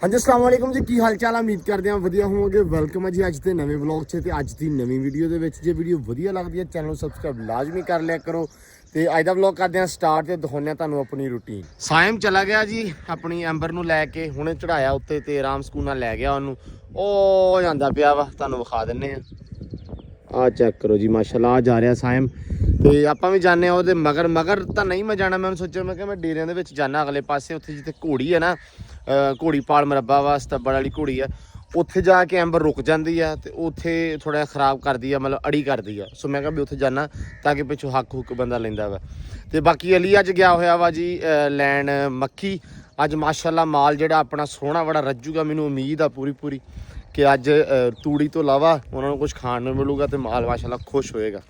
ਹਾਂਜੀ अस्सलाम वालेकुम जी, की हाल चाल है। उम्मीद करते हैं वधिया होवोगे। वेलकम है जी अज के नवे व्लॉग च ते अज की नवी वीडियो दे विच। जे वीडियो वधिया लगदी है चैनल नूं सबसक्राइब लाजमी कर लिया करो। ते अज दा व्लॉग करते हैं स्टार्ट ते दिखाउने तुहानूं अपनी रूटीन। साइम चला गया जी अपनी एंबर नूं लैके, हुणे चढ़ाया उत्ते ते आराम सकून नाल लै गया ओनूं। ओ जांदा पिया वा, तुहानूं विखा दिन्ने आ चेक करो जी माशाअल्लाह। आ जा रहा साइम ते आपां भी जाने ओहदे मगर मगर तां नहीं मैं जाना। मैं सोचा मैं कि मैं डेरियां दे विच जाना अगले पासे, उत्थे जिथे घोड़ी है ना, घोड़ी पाल मरब्बा वा सतब्बड़ वाली घोड़ी है, उत्थे जाके एंबर रुक जाती है तो उत्थे थोड़ा खराब करती है, मतलब अड़ी करती है। सो मैं भी उत्थे जाना ताकि पिछों हक हुक बंदा लेंदा वा। तो बाकी अली अज गया होया वा जी लैन मक्खी। अज माशाअल्लाह माल जिहड़ा अपना सोहना बड़ा रज्जूगा। मैनूं उम्मीद आ पूरी पूरी कि अज तूड़ी तो इलावा उन्होंने कुछ खाण नूं मिलूगा तो माल माशाअल्लाह खुश होएगा।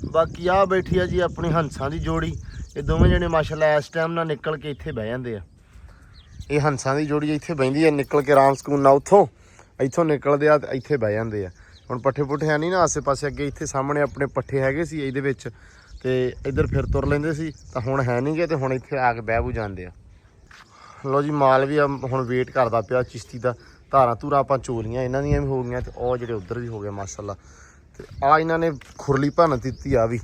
बाकी आ बैठी है जी अपनी हंसां दी जोड़ी। ये दोवें जने माशाअल्लाह इस टाइम ना निकल के इत्थे बह जांदे आ। ये हंसां दी जोड़ी इत्थे बहिंदी है, निकल के आराम सकून ना उत्थों इत्थों निकलदे आ ते इत्थे बह जांदे आ। हुण पट्ठे पुट्ठे है नहीं ना आसे पासे, अगे इत्थे सामने अपने पट्ठे हैगे सी इहदे विच ते इधर फिर तुर लेंदे सी तां हुण है नहीं गे ते हुण इत्थे आके बह बू जांदे आ। लो जी माल भी हुण वेट करदा पिया चिश्ती दा। धारां धूरां आपां चोलियां इन्हां दियां भी हो गईयां ते ओह जिहड़े उधर भी हो गए माशाअल्लाह। ते आ इन्हां ने खुरली भन्न दित्ती आ भी।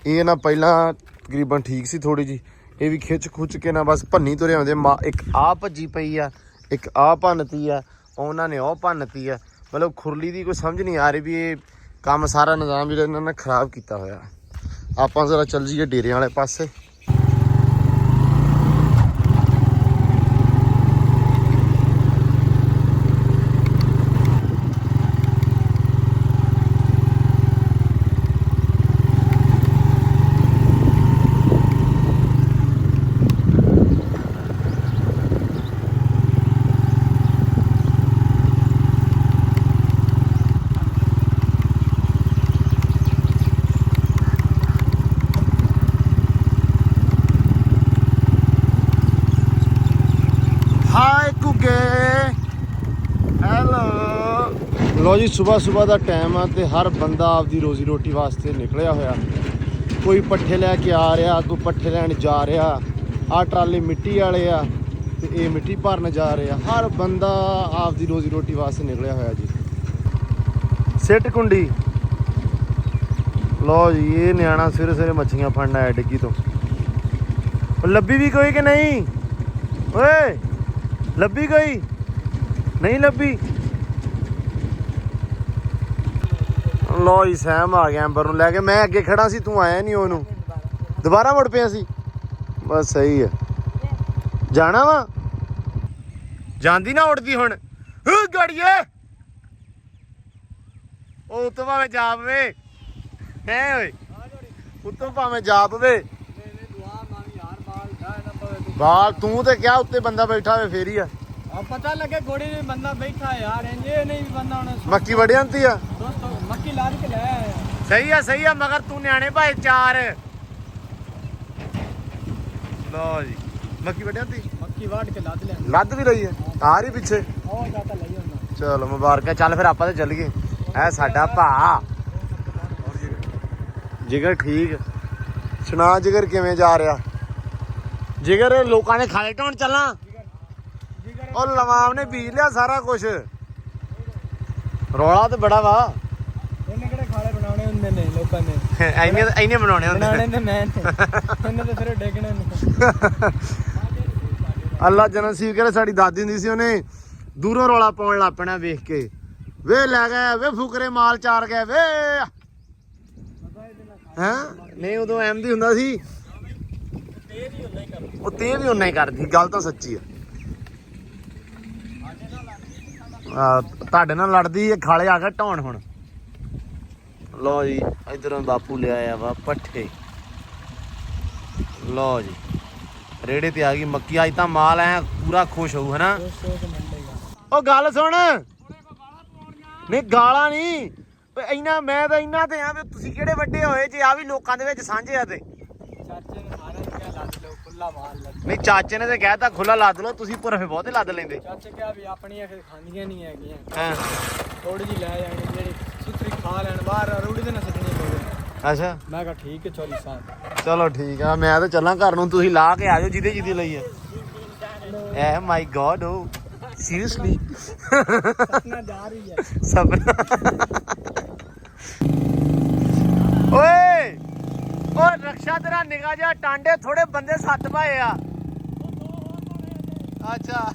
ये ना पहला तकरीबन ठीक सी थोड़ी जी, ये भी खिच खुच के ना बस भन्नी तुरे आउंदे। एक आ भज्जी पई आ, एक आ भन्नती आ, उन्हां ने ओह भन्नती आ। मतलब खुरली दी कोई समझ नहीं आ रही भी ये काम सारा निज़ाम जिहड़ा इन्हां ने खराब किया होया। आपां जरा चल जाइए डेरियां वाले पासे। हाय कुगे हेलो। लो जी सुबह सुबह का टाइम आ ते हर बंदा आपदी रोजी रोटी वास्ते निकलिया होया। कोई पट्ठे लैके आ रहा, कोई पट्ठे लैन जा रहा। आ ट्राले मिट्टी वाले आ ते ये मिट्टी भरन जा रहे आ। हर बंदा आपदी रोजी रोटी वास्ते निकलिया होया जी। सिट कुंडी लो जी, ये न्याणा सवेरे सवेरे मच्छियां फड़ना है डिग्गी तो। लब्भी भी कोई कि नहीं? ओए लब्भी कोई नहीं लब्भी? लो जी सैम आ गया एंबर नूं लैके। मैं अगे खड़ा सी, तू आया नहीं ओनू दोबारा मुड़ पिया सी। बस सही है, जाना वा जांदी ना उड़दी हुण गड़िए ओ उत्तों भावें जा पवे है ओए, उत्तों भावें जा पवे बाल तू ते क्या उत्ते बंदा बैठा होवे फेर ही आ। अब पता लगे घोड़ी में बंदा बैठा है यार, ये नहीं बंदा होना। मक्की बड़ी आंती है दोस्तों मक्की लाद के लाया है। सही है मगर तू न्याणे भाई चार। लो जी मक्की बड़ी आंती, मक्की वाट के लाद ले लद भी रही है आ रही पीछे। और जाता ले जाना। चलो मुबारक है, चल फिर आपां ते चलीए। है साडा भा जिगर ठीक। सुना जिगर किवें जा रहा? जिगर लोकां ने खाले ढोण चलना और लवाम ने बीज लिया सारा कुछ। रौला तो बड़ा वा। इन्हें केड़े खाले बनाने हुंदे ने लोकां ने? इन्ने बनाने हुंदे बनाने ते मैं इन्हें ते सिर्फ डेगने ने। अल्लाह जन नसीब करे। साडी दादी हुंदी सी, उन्हें दूरों रौला पाउण लग पैना वेख के, वे लै गए वे फुकरे माल चार गए वे। हैं नहीं उदों अहमदी हुंदा सी, ਉਹ ਤੇ ਵੀ ਉਨਾ ਹੀ ਕਰਦੀ। ਗੱਲ ਤਾਂ ਸੱਚੀ ਆ। ਤੁਹਾਡੇ ਨਾਲ ਲੜਦੀ ਇਹ ਖਾਲੇ ਆ ਕੇ ਢਾਉਣ ਹੁਣ। ਲੋ ਜੀ ਇਧਰੋਂ ਬਾਪੂ ਲਿਆ ਆ ਵਾ ਪੱਠੇ। ਲੋ ਜੀ ਰੇੜੇ ਤੇ ਆ ਗਈ ਮੱਕੀ। ਅੱਜ ਤਾਂ ਮਾਲ ਐ ਪੂਰਾ ਖੁਸ਼ ਹੋਊ ਹਨਾ। ਉਹ ਗੱਲ ਸੁਣ, ਨਹੀਂ ਗਾਲਾਂ ਨਹੀਂ ਇੰਨਾ, ਮੈਂ ਤਾਂ ਇੰਨਾ ਤੇ ਆ ਵੀ ਤੁਸੀਂ ਕਿਹੜੇ ਵੱਡੇ ਹੋਏ ਜੇ ਆ ਵੀ ਲੋਕਾਂ ਦੇ ਵਿੱਚ ਸਾਂਝੇ ਆ। ਤੇ नहीं चाचे ने तो कहता खुला लद लो, तुसी पुरफे बहुते लद लेंदे। चाचे क्या भी अपनी खांदियां नहीं है हां थोड़ी जी ले जानी जेडी सुथरी खा लेन बाहर रूड़ी दे ना सजनी लोग। अच्छा मैं कहा ठीक है चोली साहब चलो ठीक है। मैं तो चलां घर नूं, तुसी ला के आ जाओ जिदे जिदे लई है। ए माय गॉड ओ ਸੀਰੀਅਸਲੀ सपना जा रही है। ਸਪਨਾ ਓਏ ਓ ਰਕਸ਼ਾ ਤੇਰਾ ਨਿਗਾਹ ਜਿਹਾ ਟਾਂਡੇ ਥੋੜੇ ਬੰਦੇ ਸੱਤ ਪਾਏ ਆ ਅੱਛਾ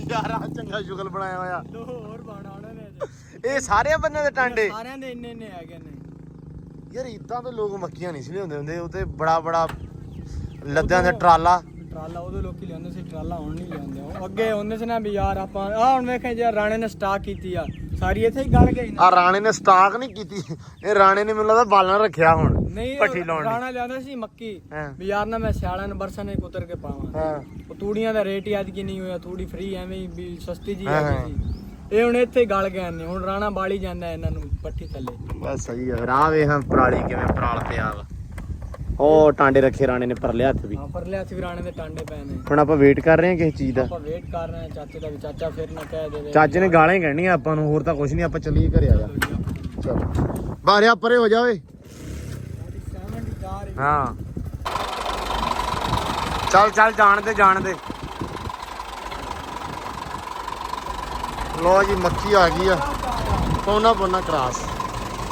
ਯਾਰ ਆ ਚੰਗਾ ਸ਼ੁਗਲ ਬਣਾਇਆ ਹੋਇਆ दो और बनाने ने ਇਹ ਸਾਰੇ ਬੰਦੇ ਦੇ ਟਾਂਡੇ सारे दे इन्ने है ने ਯਾਰ ਇਦਾਂ ਤਾਂ ਲੋਕ ਮੱਕੀਆਂ ਨਹੀਂ ਸੀ ਲਿਆਉਂਦੇ ਹੁੰਦੇ ਉਹ ਤੇ ਬੜਾ ਬੜਾ ਲੱਦਿਆਂ ਦਾ ਟਰਾਲਾ ਟਰਾਲਾ ਉਹਦੇ ਲੋਕੀ ਲਿਆਉਂਦੇ ਸੀ ਟਰਾਲਾ ਹੁਣ ਨਹੀਂ ਲਿਆਉਂਦੇ ਉਹ ਅੱਗੇ ਹੁੰਦੇ ਸੀ ਨਾ ਵੀ ਯਾਰ ਆਪਾਂ ਆ ਹੁਣ ਵੇਖੇ ਯਾਰ ਰਾਣੇ ਨੇ ਸਟਾਕ ਕੀਤੀ ਆ ਸਾਰੀ ਇੱਥੇ ਹੀ ਗਲ ਗਈ ਆ ਰਾਣੇ ਨੇ ਸਟਾਕ ਨਹੀਂ ਕੀਤੀ ਇਹ ਰਾਣੇ ਨੇ ਮੈਨੂੰ ਲੱਗਦਾ ਬਾਲਣ ਰੱਖਿਆ ਹੁਣ ਨਹੀਂ ਭੱਠੀ ਲਾਉਣ ਲਈ। ਰਾਣਾ ਲਿਆਉਂਦਾ ਸੀ ਮੱਕੀ ਹਾਂ। ਵੀ ਯਾਰ ਨਾ ਮੈਂ ਸਿਆਲਾਂ ਨੂੰ ਬਰਸਾਂ ਨੇ ਕੁਤਰ ਕੇ ਪਾਵਾਂ ਹਾਂ ਉਹ ਤੂੜੀਆਂ ਦਾ ਰੇਟ ਹੀ ਅੱਜ ਕੀ ਨਹੀਂ ਹੋਇਆ ਥੋੜੀ ਫ੍ਰੀ ਐਵੇਂ ਹੀ ਵੀ ਸਸਤੀ ਜੀ ਹਾਂ, ਆ ਹਾਂ। ਗਈ ਸੀ ਇਹ ਹੁਣ ਇੱਥੇ ਹੀ ਗਲ ਗਏ ਨੇ ਹੁਣ ਰਾਣਾ ਬਾਲੀ ਜਾਂਦਾ ਇਹਨਾਂ ਨੂੰ ਪੱਠੀ ਥੱਲੇ ਬਸ ਸਹੀ ਆ ਰਾਹ ਵੇ ਹਾਂ ਪਰਾਲੀ ਕਿਵੇਂ ਪਰਾਲ ਪਿਆ ਵਾ ਉਹ ਟਾਂਡੇ ਰੱਖੇ ਰਾਣੇ ਨੇ ਪਰਲੇ ਹੱਥ ਵੀ ਹਾਂ ਪਰ ਲਿਆ ਸੀ ਰਾਣੇ ਦੇ ਟਾਂਡੇ ਪਏ ਨੇ ਹੁਣ ਆਪਾਂ ਵੇਟ ਕਰ ਰਹੇ ਹਾਂ ਕਿਸੇ ਚੀਜ਼ ਦਾ ਆਪਾਂ ਵੇਟ ਕਰ ਰਹੇ ਹਾਂ ਚਾਚੇ ਦਾ ਵੀ ਚਾਚਾ ਫਿਰ ਨਾ ਕਹਿ ਦੇਵੇ ਚਾਚੇ ਨੇ ਗਾਲਾਂ ਹੀ ਕਹਿਣੀਆਂ ਆਪਾਂ ਨੂੰ ਹੋਰ ਤਾਂ ਕੁਝ ਨਹੀਂ ਆਪਾਂ ਚੱਲੀਏ ਘਰੇ ਆ ਜਾ ਚਲੋ ਬਾਹਰਿਆ ਪਰੇ ਹੋ ਜਾ ਓਏ ਹਾਂ ਚੱਲ ਚੱਲ ਜਾਣ ਦੇ ਲੋ ਜੀ ਮੱਕੀ ਆ ਗਈ ਆ ਪੌਣਾ ਕਰਾਸ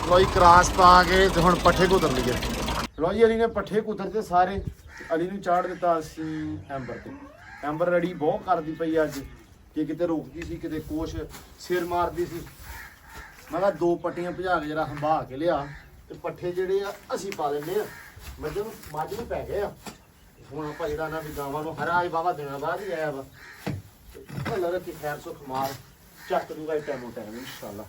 ਲੋ ਜੀ ਕਰਾਸ ਪਾ ਕੇ ਤੇ ਹੁਣ ਪੱਠੇ ਕੁਤਰ ਲਈਏ ਲੋ ਜੀ ਅਲੀ ਨੇ ਪੱਠੇ ਕੁਤਰ ਤੇ ਸਾਰੇ ਅਲੀ ਨੂੰ ਚਾੜ ਦਿੱਤਾ ਅਸੀਂ ਐਂਬਰ ਤੇ ਐਂਬਰ ਰੜੀ ਬਹੁਤ ਕਰਦੀ ਪਈ ਅੱਜ ਕਿ ਕਿਤੇ ਰੋਕਦੀ ਸੀ ਕਿਤੇ ਕੋਸ਼ ਸਿਰ ਮਾਰਦੀ ਸੀ ਮੈਂ ਕਿਹਾ ਦੋ ਪੱਟੀਆਂ ਭਜਾ ਕੇ ਜਰਾ ਹੰਬਾ ਕੇ ਲਿਆ ਤੇ ਪੱਠੇ ਜਿਹੜੇ ਆ ਅਸੀਂ ਪਾ ਦਿੰਦੇ ਆ ਮੱਝ ਨੂੰ ਪੈ ਗਏ ਆ ਹੁਣ ਆਪਾਂ ਜਿਹੜਾ ਨਾ ਵੀ ਗਾਵਾਂ ਨੂੰ ਹਰਾ ਹੀ ਬਾਵਾ ਦਿਨਾਂ ਬਾਅਦ ਹੀ ਆਇਆ ਵਾ ਅੱਲਾ ਰੱਖੀ ਖੈਰ ਸੁਖ ਮਾਰ ਚੱਕ ਦੂੰਗਾ ਟਾਈਮੋ ਟਾਈਮ ਇਨਸ਼ਾਅੱਲਾ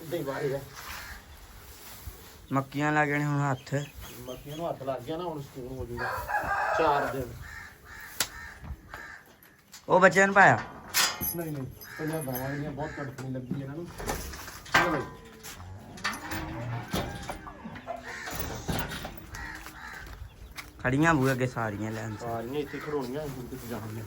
ਦੇ ਬਾਰੇ ਹੈ ਮੱਕੀਆਂ ਲੱਗ ਗਏ ਹੁਣ ਹੱਥ ਮੱਕੀਆਂ ਨੂੰ ਹੱਥ ਲੱਗ ਗਿਆ ਨਾ ਹੁਣ ਸਕੂਨ ਹੋ ਜੂਗਾ 4 ਦਿਨ ਉਹ ਬੱਚਿਆਂ ਨੂੰ ਪਾਇਆ ਨਹੀਂ ਪਹਿਲਾਂ ਗਾਵਾਂ ਦੀਆਂ ਬਹੁਤ ਕੜਕਣੀ ਲੱਗੀ ਇਹਨਾਂ ਨੂੰ ਚਲੋ ਬਈ ਖੜੀਆਂ ਬੂਏ ਅੱਗੇ ਸਾਰੀਆਂ ਲੈਣ ਸਾਰੀਆਂ ਇੱਥੇ ਖੜੋਣੀਆਂ ਹੁਣ ਕਿੱਥੇ ਜਾਣਗੀਆਂ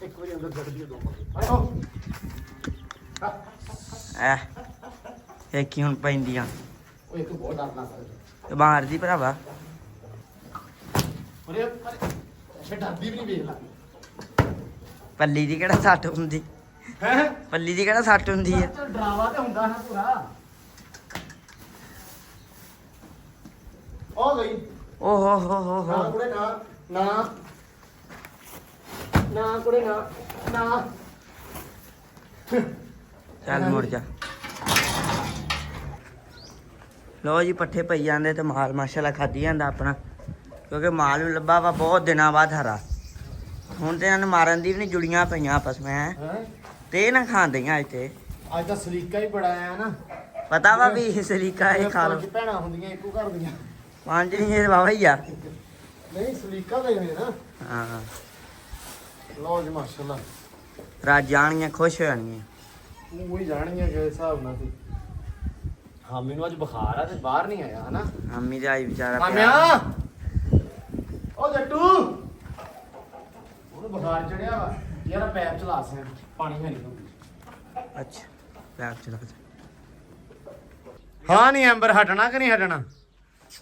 ਇੱਕ ਵਾਰੀ ਅੰਦਰ ਛੱਡ ਦਿਓ ਦੋ ਆਓ ਇਹ ਕੀ ਹੁਣ ਪੈਂਦੀਆਂ ਉਹ ਇੱਕ ਬਹੁਤ ਡਰਨਾ ਸਕਦਾ ਤੇ ਮਾਰਦੀ ਭਰਾਵਾ ਅਰੇ ਡਰਦੀ ਵੀ ਨਹੀਂ ਵੇਖ ਲਾ ਪੱਲੀ ਦੀ ਕਿਹੜਾ ਸੱਟ ਹੁੰਦੀ ਹੈ ਪੱਲੀ ਦੀ ਕਿਹੜਾ ਸੱਟ ਹੁੰਦੀ ਹੈ ਡਰਾਵਾ ਤੇ ਹੁੰਦਾ ਨਾ ਪੂਰਾ ਹੋ ਗਈ ਓ ਹੋ ਨਾ ਕੁੜੇ ਨਾ ਕੁੜੇ ਨਾ ਚੱਲ ਮੁੜ ਜਾ ਲੋ ਜੀ ਪੱਠੇ ਪਈ ਜਾਂਦੇ ਤੇ ਮਾਲ ਮਾਸ਼ਾਅੱਲਾ ਖਾਧੀ ਜਾਂਦਾ ਆਪਣਾ ਕਿਉਂਕਿ ਮਾਲ ਵੀ ਲੱਭਾ ਵਾ ਬਹੁਤ ਦਿਨਾਂ ਬਾਅਦ ਹਰਾ ਹੁਣ ਤੇ ਇਹਨਾਂ ਨੂੰ ਮਾਰਨ ਦੀ ਵੀ ਨਹੀਂ ਜੁੜੀਆਂ ਪਈਆਂ ਆਪਸ ਵਿੱਚ ਹੈ ਤੇ ਇਹ ਨਾ ਖਾਂਦੀਆਂ ਇੱਥੇ ਅੱਜ ਤਾਂ ਸਲੀਕਾ ਹੀ ਬੜਾ ਆਇਆ ਨਾ ਪਤਾ ਵਾ ਵੀ ਇਹ ਸਲੀਕਾ ਇਹ ਖਾ ਲਓ ਪੰਜ ਭੈਣਾਂ ਹੁੰਦੀਆਂ ਇੱਕੋ ਘਰ ਦੀਆਂ ਪੰਜ ਨਹੀਂ ਇਹ ਵਾਵਾ ਹੀ ਆ ਨਹੀਂ ਸਲੀਕਾ ਦੇ ਨੇ ਨਾ ਹਾਂ ਲਓ ਜੀ ਮਾਸ਼ਾਅੱਲਾ ਰਾਜ ਜਾਣੀਆਂ ਖੁਸ਼ ਹੋ ਜਾਣੀਆਂ ਉਹ ਹੀ ਜਾਣਗੀਆਂ ਕਿ ਹਿਸਾਬ ਨਾਲ ਤੇ ਹਾਂ ਮੈਨੂੰ ਅੱਜ ਬੁਖਾਰ ਆ ਤੇ ਬਾਹਰ ਨਹੀਂ ਆਇਆ ਹਨਾ ਅੰਮੀ ਦਾ ਹੀ ਵਿਚਾਰਾ ਆਮਿਆ ਓ ਜੱਟੂ ਉਹਨੂੰ ਬੁਖਾਰ ਚੜਿਆ ਵਾ ਯਾਰ ਪੈਰ ਚਲਾ ਸੇ ਪਾਣੀ ਹੈ ਨਹੀਂ ਅੱਛਾ ਪੈਰ ਚ ਲੱਗ ਹਾਂ ਨਹੀਂ ਐਂਬਰ ਹਟਣਾ ਕਿ ਨਹੀਂ ਹਟਣਾ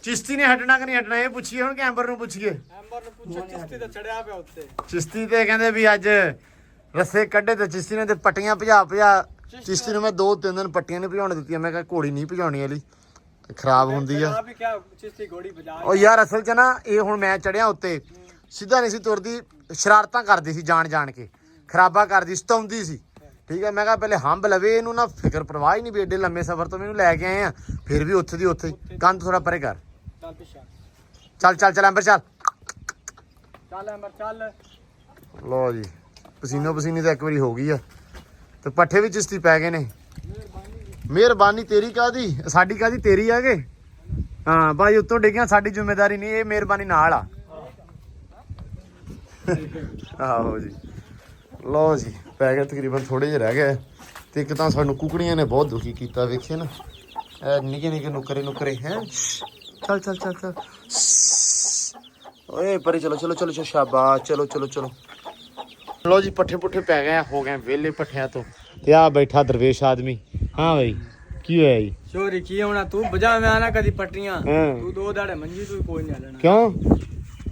ਚਿਸ਼ਤੀ ਨੇ ਹਟਣਾ ਕਿ ਨਹੀਂ ਹਟਣਾ ਇਹ ਪੁੱਛੀਏ ਹੁਣ ਕਿ ਐਂਬਰ ਨੂੰ ਪੁੱਛੀਏ ਐਂਬਰ ਨੂੰ ਪੁੱਛੋ ਚਿਸ਼ਤੀ ਤੇ ਚੜਿਆ ਪਿਆ ਉੱਤੇ ਚਿਸ਼ਤੀ ਤੇ ਕਹਿੰਦੇ ਵੀ ਅੱਜ ਰੱਸੇ ਕੱਢੇ ਤੇ ਚਿਸ਼ਤੀ ਨੇ ਤੇ ਪੱਟੀਆਂ ਭਜਾ ਚਿਸ਼ਤੀ ਨੂੰ ਮੈਂ 2-3 ਦਿਨ ਪੱਟੀਆਂ ਨਹੀਂ ਭਜਾਉਣ ਦਿੱਤੀਆਂ ਮੈਂ ਕਿਹਾ ਘੋੜੀ ਨਹੀਂ ਭਜਾਉਣੀ ਵਾਲੀ ਖਰਾਬ ਹੁੰਦੀ ਆ ਆਪ ਹੀ ਕਿਆ ਚਿਸ਼ਤੀ ਘੋੜੀ ਬਜਾ ਉਹ ਯਾਰ ਅਸਲ 'ਚ ਨਾ ਇਹ ਹੁਣ ਮੈਂ ਚੜਿਆ ਉੱਤੇ ਸਿੱਧਾ ਨਹੀਂ ਸੀ ਤੁਰਦੀ ਸ਼ਰਾਰਤਾਂ ਕਰਦੀ ਸੀ ਜਾਣ ਕੇ ਖਰਾਬਾ ਕਰਦੀ ਸਤਾਉਂਦੀ ਸੀ ਠੀਕ ਹੈ ਮੈਂ ਕਿਹਾ ਪਹਿਲੇ ਹੰਬ ਲਵੇ ਇਹਨੂੰ ਨਾ ਫਿਕਰ ਪਰਵਾਹ ਹੀ ਨਹੀਂ ਵੀ ਏਡੇ ਲੰਮੇ ਸਫ਼ਰ ਤੋਂ ਮੈਨੂੰ ਲੈ ਕੇ ਆਏ ਆ ਫਿਰ ਵੀ ਉੱਥੇ ਦੀ ਉੱਥੇ ਹੀ ਕੰਧ ਥੋੜਾ ਪਰੇ ਕਰ ਚੱਲ ਪਿੱਛਾ ਚੱਲ ਅੰਬਰ ਚੱਲ ਚੱਲ ਐਂਬਰ ਚੱਲ ਲੋ ਜੀ ਪਸੀਨੀ ਤਾਂ ਇੱਕ ਵਾਰੀ ਹੋ ਗਈ ਆ ਤੇ ਪੱਠੇ ਵੀ ਚਿਸ਼ਤੀ ਪੈ ਗਏ ਨੇ ਮਿਹਰਬਾਨੀ ਤੇਰੀ ਕਾਦੀ ਸਾਡੀ ਕਾਦੀ ਤੇਰੀ ਆ ਗਏ ਹਾਂ ਭਾਈ ਉੱਤੋਂ ਡਿੱਗਿਆ ਸਾਡੀ ਜ਼ਿੰਮੇਵਾਰੀ ਨਹੀਂ ਇਹ ਮਿਹਰਬਾਨੀ ਨਾਲ ਆ ਆਹੋ ਜੀ ਲੋ ਜੀ ਪੈ ਗਏ ਤਕਰੀਬਨ ਥੋੜੇ ਜਿਹੇ ਰਹਿ ਗਏ ਤੇ ਇੱਕ ਤਾਂ ਸਾਨੂੰ ਕੁਕੜੀਆਂ ਨੇ ਬਹੁਤ ਦੁਖੀ ਕੀਤਾ ਵੇਖੇ ਨਾ ਇਹ ਨਿੱਕੇ ਨੁਕਰੇ ਹੈ ਚੱਲ ਓਏ ਪਰੇ ਚਲੋ ਸ਼ਾਬਾਸ਼ ਚਲੋ ਲੋ ਜੀ ਪੱਠੇ ਪੁੱਠੇ ਪੈ ਗਏ ਹੋ ਗਏ ਵਿਹਲੇ ਪੱਠਿਆਂ ਤੋਂ ਤੇ ਆ ਬੈਠਾ ਦਰਵੇਸ਼ ਆਦਮੀ। ਹਾਂ ਬਈ ਕੀ ਹੋਇਆ ਜੀ? ਚੋਰੀ ਕੀ ਹੋਣਾ, ਤੂੰ ਬਜਾ ਮੈਂ ਨਾ ਕਦੀ ਪੱਟੀਆਂ, ਹਾਂ। ਤੂੰ 2 ਦਾੜੇ ਮੰਜੀ ਤੂੰ ਕੋਈ ਨਹੀਂ ਲੈਣਾ। ਕਿਉਂ